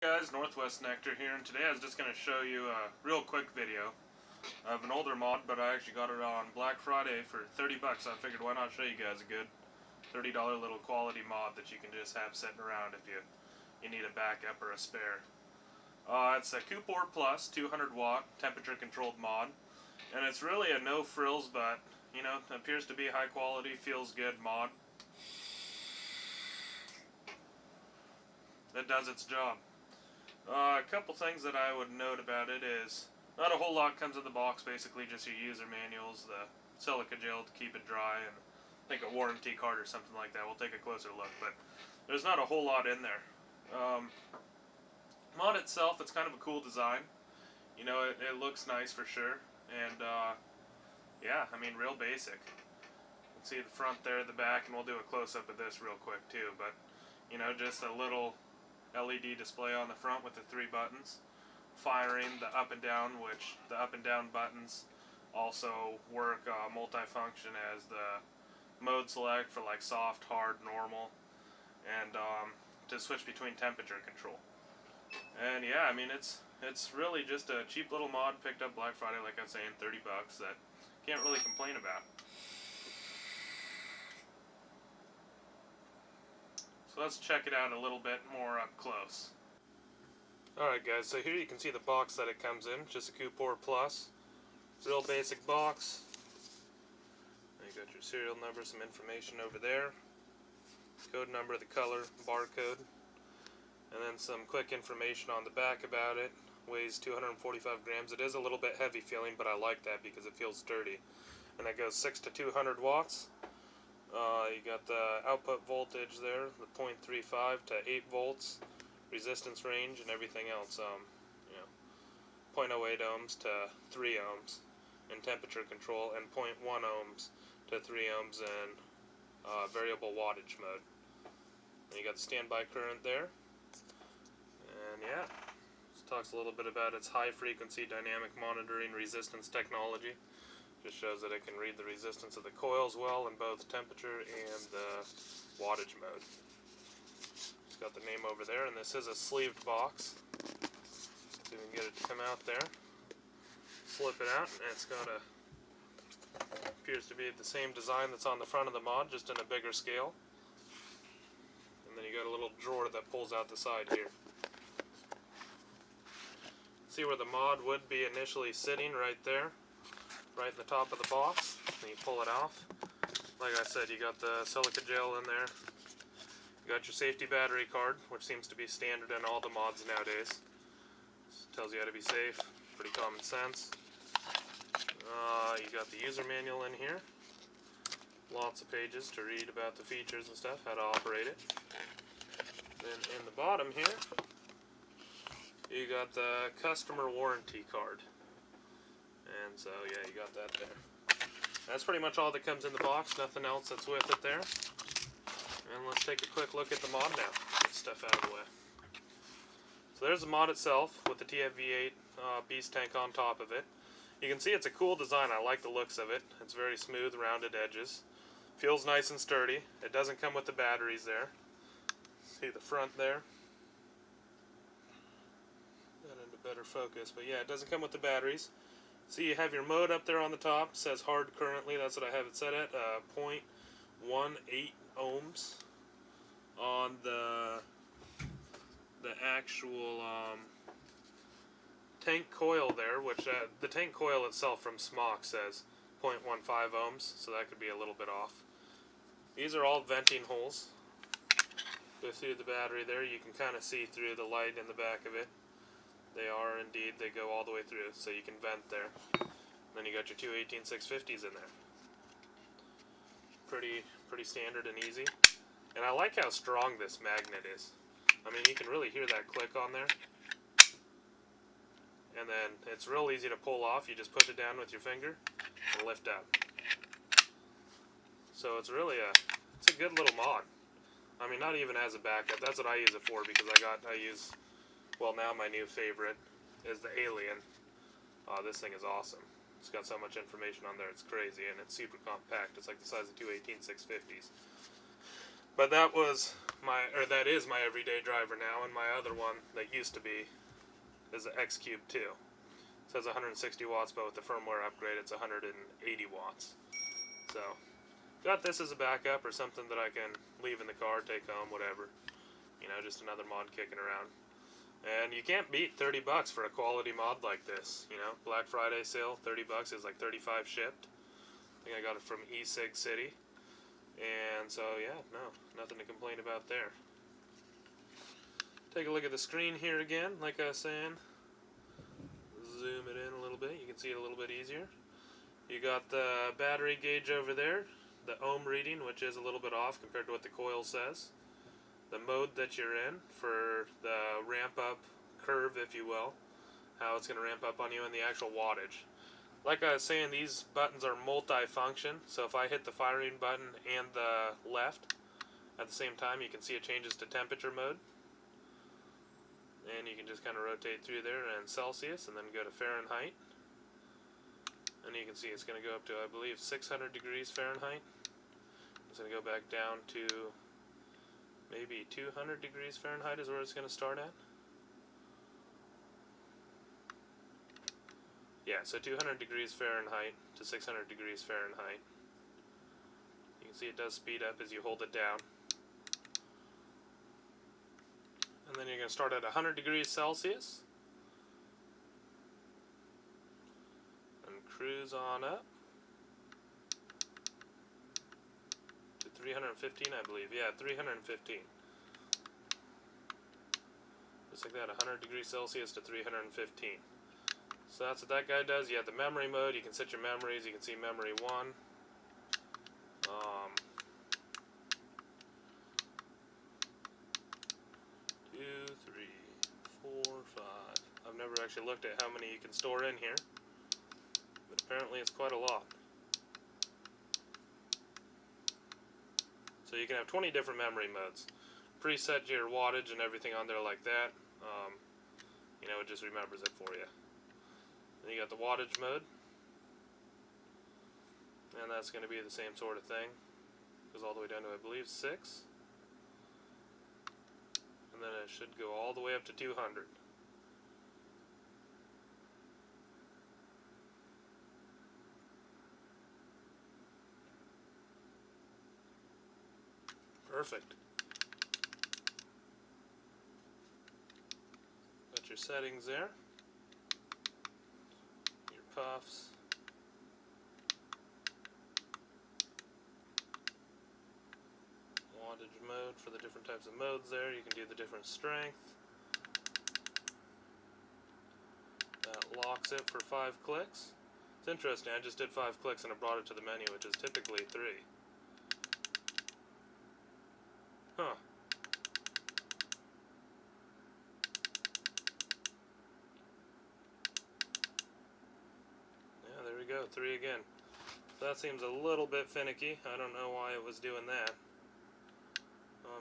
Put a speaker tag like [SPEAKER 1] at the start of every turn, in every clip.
[SPEAKER 1] Guys, Northwest Nectar here, and today I was just going to show you a real quick video of an older mod, but I actually got it on Black Friday for 30 bucks. I figured why not show you guys a good $30 little quality mod that you can just have sitting around if you need a backup or a spare. It's a Koopor Plus 200 watt temperature controlled mod, and it's really a no frills, but you know, appears to be high quality, feels good mod that does its job. A couple things that I would note about it is not a whole lot comes in the box, basically just your user manuals, the silica gel to keep it dry, and I think a warranty card or something like that. We'll take a closer look, but there's not a whole lot in there. Mod itself, it's kind of a cool design. You know, it looks nice for sure, and yeah, I mean, real basic. You can see the front there, the back, and we'll do a close-up of this real quick too, but you know, just a little LED display on the front with the 3 buttons, firing the up and down, which the up and down buttons also work multifunction as the mode select for like soft, hard, normal, and to switch between temperature control. And yeah, I mean, it's really just a cheap little mod picked up Black Friday, like I was saying, 30 bucks that can't really complain about. So let's check it out a little bit more up close. Alright guys, so here you can see the box that it comes in, just a Koopor Plus. Real basic box. You got your serial number, some information over there. Code number, the color, barcode. And then some quick information on the back about it. Weighs 245 grams. It is a little bit heavy feeling, but I like that because it feels sturdy. And it goes 6 to 200 watts. You got the output voltage there, the 0.35 to 8 volts, resistance range, and everything else. You know, 0.08 ohms to 3 ohms in temperature control, and 0.1 ohms to 3 ohms in variable wattage mode. And you got the standby current there. And yeah, this talks a little bit about its high frequency dynamic monitoring resistance technology. Just shows that it can read the resistance of the coils well in both temperature and the wattage mode. It's got the name over there, and this is a sleeved box. So we can get it to come out there. Slip it out, and it's got a, appears to be the same design that's on the front of the mod, just in a bigger scale. And then you got a little drawer that pulls out the side here. See where the mod would be initially sitting right there. Right in the top of the box, and you pull it off. Like I said, you got the silica gel in there. You got your safety battery card, which seems to be standard in all the mods nowadays. Just tells you how to be safe, pretty common sense. You got the user manual in here. Lots of pages to read about the features and stuff, how to operate it. Then in the bottom here, you got the customer warranty card. And so, yeah, you got that there. That's pretty much all that comes in the box. Nothing else that's with it there. And let's take a quick look at the mod now. Get stuff out of the way. So there's the mod itself with the TFV8 Beast tank on top of it. You can see it's a cool design. I like the looks of it. It's very smooth, rounded edges. Feels nice and sturdy. It doesn't come with the batteries there. See the front there? Got into better focus. But yeah, it doesn't come with the batteries. So you have your mode up there on the top. It says hard currently. That's what I have it set at. 0.18 ohms on the actual tank coil there, which the tank coil itself from SMOK says 0.15 ohms, so that could be a little bit off. These are all venting holes. Go through the battery there. You can kind of see through the light in the back of it. They are indeed, they go all the way through, so you can vent there. Then you got your two 18650s in there. Pretty standard and easy. And I like how strong this magnet is. I mean, you can really hear that click on there. And then it's real easy to pull off. You just push it down with your finger and lift up. So it's really it's a good little mod. I mean, not even as a backup. That's what I use it for, because well, now my new favorite is the Alien. This thing is awesome. It's got so much information on there, it's crazy, and it's super compact. It's like the size of two 18650s. But that was that is my everyday driver now, and my other one that used to be is the X Cube 2. It says 160 watts, but with the firmware upgrade, it's 180 watts. So, got this as a backup or something that I can leave in the car, take home, whatever. You know, just another mod kicking around. And you can't beat 30 bucks for a quality mod like this. You know, Black Friday sale, 30 bucks is like 35 shipped. I think I got it from eSig City. And so, yeah, no, nothing to complain about there. Take a look at the screen here again, like I was saying. Zoom it in a little bit, you can see it a little bit easier. You got the battery gauge over there, the ohm reading, which is a little bit off compared to what the coil says. The mode that you're in for the ramp up curve, if you will, how it's going to ramp up on you, and the actual wattage. Like I was saying, these buttons are multi-function, so if I hit the firing button and the left at the same time, you can see it changes to temperature mode. And you can just kind of rotate through there and Celsius, and then go to Fahrenheit. And you can see it's going to go up to, I believe, 600 degrees Fahrenheit. It's going to go back down to maybe 200 degrees Fahrenheit is where it's going to start at. Yeah, so 200 degrees Fahrenheit to 600 degrees Fahrenheit. You can see it does speed up as you hold it down. And then you're going to start at 100 degrees Celsius. And cruise on up to 315, I believe. Yeah, 315. Just like that, 100 degrees Celsius to 315. So that's what that guy does. You have the memory mode. You can set your memories. You can see memory 1. 2, 3, 4, 5. I've never actually looked at how many you can store in here, but apparently it's quite a lot. So you can have 20 different memory modes. Preset your wattage and everything on there like that. You know, it just remembers it for you. Then you got the wattage mode, and that's going to be the same sort of thing. Goes all the way down to, I believe, 6. And then it should go all the way up to 200. Perfect. Got your settings there. Your puffs. Wattage mode for the different types of modes there. You can do the different strength. That locks it for 5 clicks. It's interesting, I just did 5 clicks and it brought it to the menu, which is typically 3. Huh. Yeah, there we go, 3 again. So that seems a little bit finicky. I don't know why it was doing that.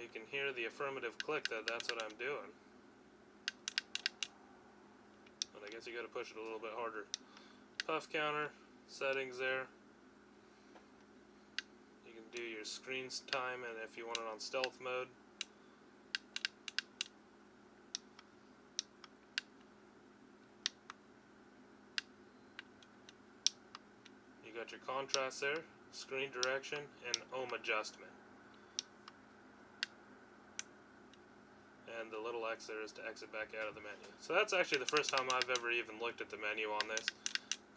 [SPEAKER 1] You can hear the affirmative click that that's what I'm doing. But I guess you gotta push it a little bit harder. Puff counter, settings there. You can do your screen time, and if you want it on stealth mode. You got your contrast there, screen direction, and ohm adjustment. And the little X there is to exit back out of the menu. So that's actually the first time I've ever even looked at the menu on this,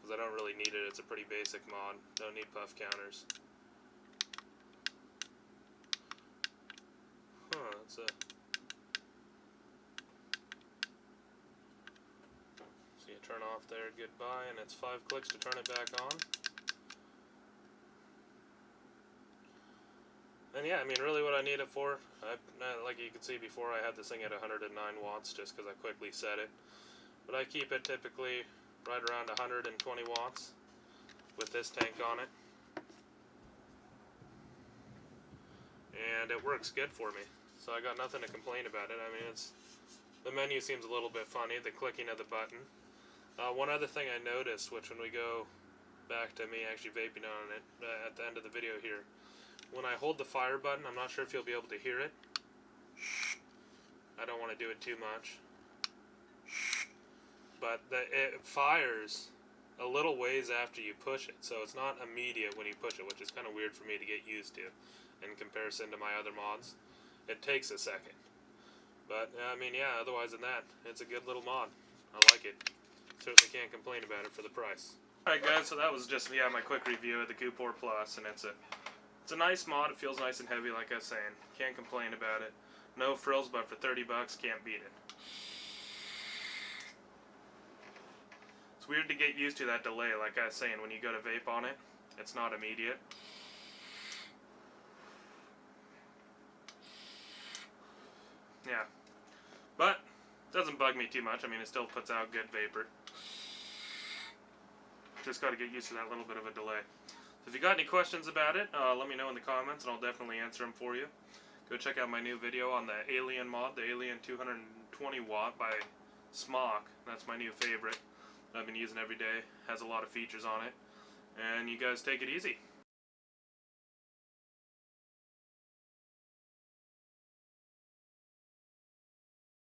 [SPEAKER 1] because I don't really need it. It's a pretty basic mod. Don't need puff counters. Huh, that's a... So you turn off there, goodbye, and it's 5 clicks to turn it back on. And yeah, I mean, really what I need it for, like you could see before, I had this thing at 109 watts just because I quickly set it. But I keep it typically right around 120 watts with this tank on it. And it works good for me. So I got nothing to complain about it. I mean, the menu seems a little bit funny, the clicking of the button. One other thing I noticed, which when we go back to me actually vaping on it at the end of the video here, when I hold the fire button, I'm not sure if you'll be able to hear it, I don't want to do it too much. But it fires a little ways after you push it, so it's not immediate when you push it, which is kind of weird for me to get used to in comparison to my other mods. It takes a second. But, I mean, yeah, otherwise than that, it's a good little mod. I like it. Certainly can't complain about it for the price. Alright guys, so that was just, yeah, my quick review of the Koopor Plus, and it's a nice mod. It feels nice and heavy, like I was saying. Can't complain about it. No frills, but for 30 bucks, can't beat it. It's weird to get used to that delay, like I was saying, when you go to vape on it. It's not immediate. Yeah. But, it doesn't bug me too much. I mean, it still puts out good vapor. Just got to get used to that little bit of a delay. So if you got any questions about it, let me know in the comments, and I'll definitely answer them for you. Go check out my new video on the Alien mod, the Alien 220 watt by SMOK. That's my new favorite. I've been using every day. Has a lot of features on it. And you guys take it easy.